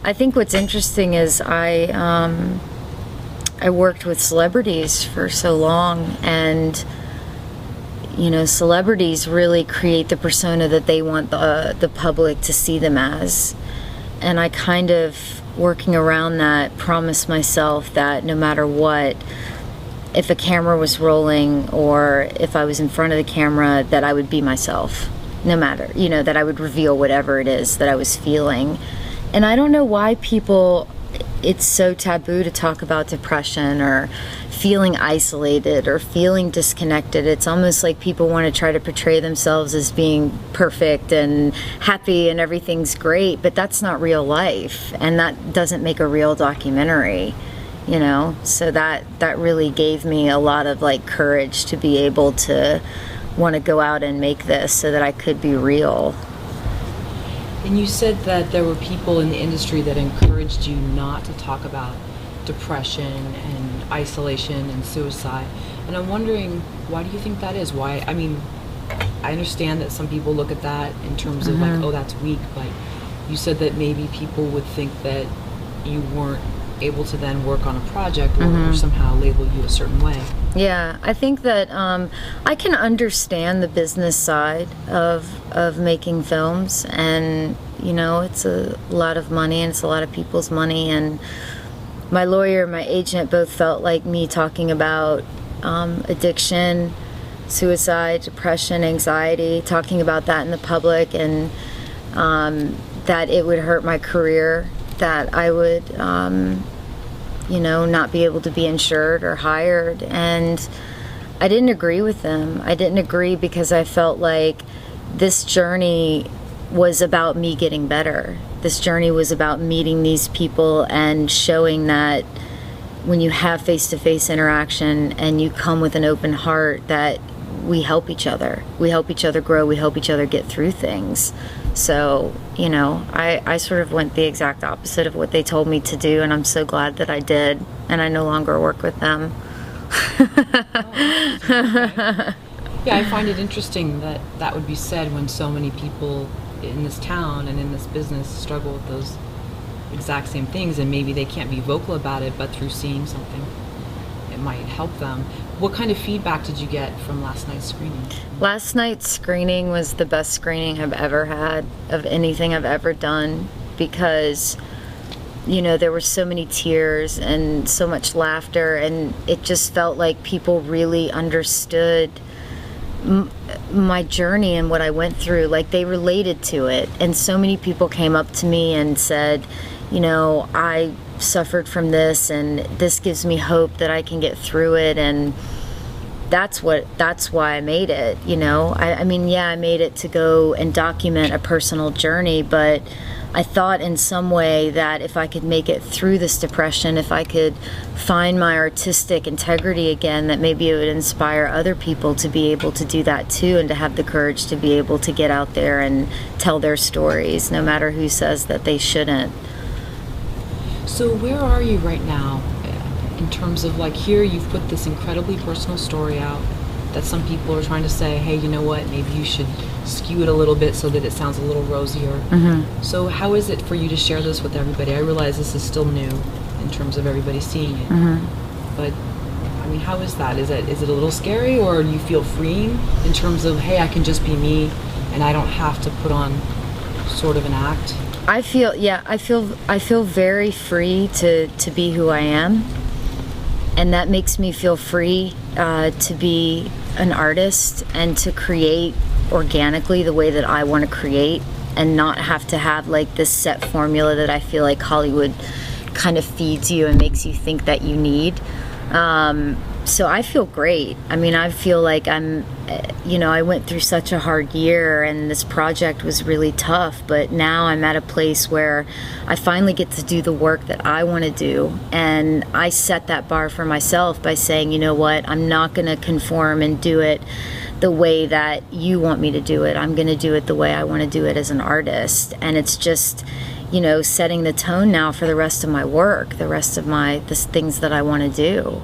I think what's interesting is I worked with celebrities for so long, and you know, celebrities really create the persona that they want the public to see them as. And I kind of, working around that, promised myself that no matter what, if a camera was rolling or if I was in front of the camera, that I would be myself, no matter, you know, that I would reveal whatever it is that I was feeling. And I don't know why people, it's so taboo to talk about depression or feeling isolated or feeling disconnected. It's almost like people want to try to portray themselves as being perfect and happy and everything's great, but that's not real life, and that doesn't make a real documentary, you know. So that really gave me a lot of like courage to be able to want to go out and make this so that I could be real. And you said that there were people in the industry that encouraged you not to talk about depression and isolation and suicide. And I'm wondering, why do you think that is? Why? I mean, I understand that some people look at that in terms of like, oh, that's weak, but you said that maybe people would think that you weren't able to then work on a project or somehow label you a certain way. Yeah, I think that I can understand the business side of making films, and you know, it's a lot of money and it's a lot of people's money, and my lawyer, my agent both felt like me talking about addiction, suicide, depression, anxiety, talking about that in the public, and that it would hurt my career, that I would you know, not be able to be insured or hired. And I didn't agree with them. I didn't agree because I felt like this journey was about me getting better. This journey was about meeting these people and showing that when you have face-to-face interaction and you come with an open heart, that we help each other. We help each other grow. We help each other get through things. So, you know, I sort of went the exact opposite of what they told me to do, and I'm so glad that I did, and I no longer work with them. Yeah, I find it interesting that that would be said when so many people in this town and in this business struggle with those exact same things, and maybe they can't be vocal about it, but through seeing something, it might help them. What kind of feedback did you get from last night's screening? Last night's screening was the best screening I've ever had of anything I've ever done, because, you know, there were so many tears and so much laughter, and it just felt like people really understood my journey and what I went through. Like, they related to it, and so many people came up to me and said, you know, I suffered from this, and this gives me hope that I can get through it. And that's why I made it, you know. I mean, yeah, I made it to go and document a personal journey, but I thought in some way that if I could make it through this depression, if I could find my artistic integrity again, that maybe it would inspire other people to be able to do that too, and to have the courage to be able to get out there and tell their stories, no matter who says that they shouldn't. So where are you right now in terms of, like, here you've put this incredibly personal story out that some people are trying to say, hey, you know what, maybe you should skew it a little bit so that it sounds a little rosier. So how is it for you to share this with everybody? I realize this is still new in terms of everybody seeing it, but I mean, how is that? Is it a little scary, or do you feel freeing in terms of, hey, I can just be me and I don't have to put on sort of an act? I feel very free to be who I am, and that makes me feel free to be an artist and to create organically the way that I want to create, and not have to have like this set formula that I feel like Hollywood kind of feeds you and makes you think that you need. So I feel great. I mean, I feel like I'm, you know, I went through such a hard year, and this project was really tough, but now I'm at a place where I finally get to do the work that I want to do. And I set that bar for myself by saying, you know what, I'm not going to conform and do it the way that you want me to do it. I'm going to do it the way I want to do it as an artist. And it's just, you know, setting the tone now for the rest of my work, the rest of the things that I want to do.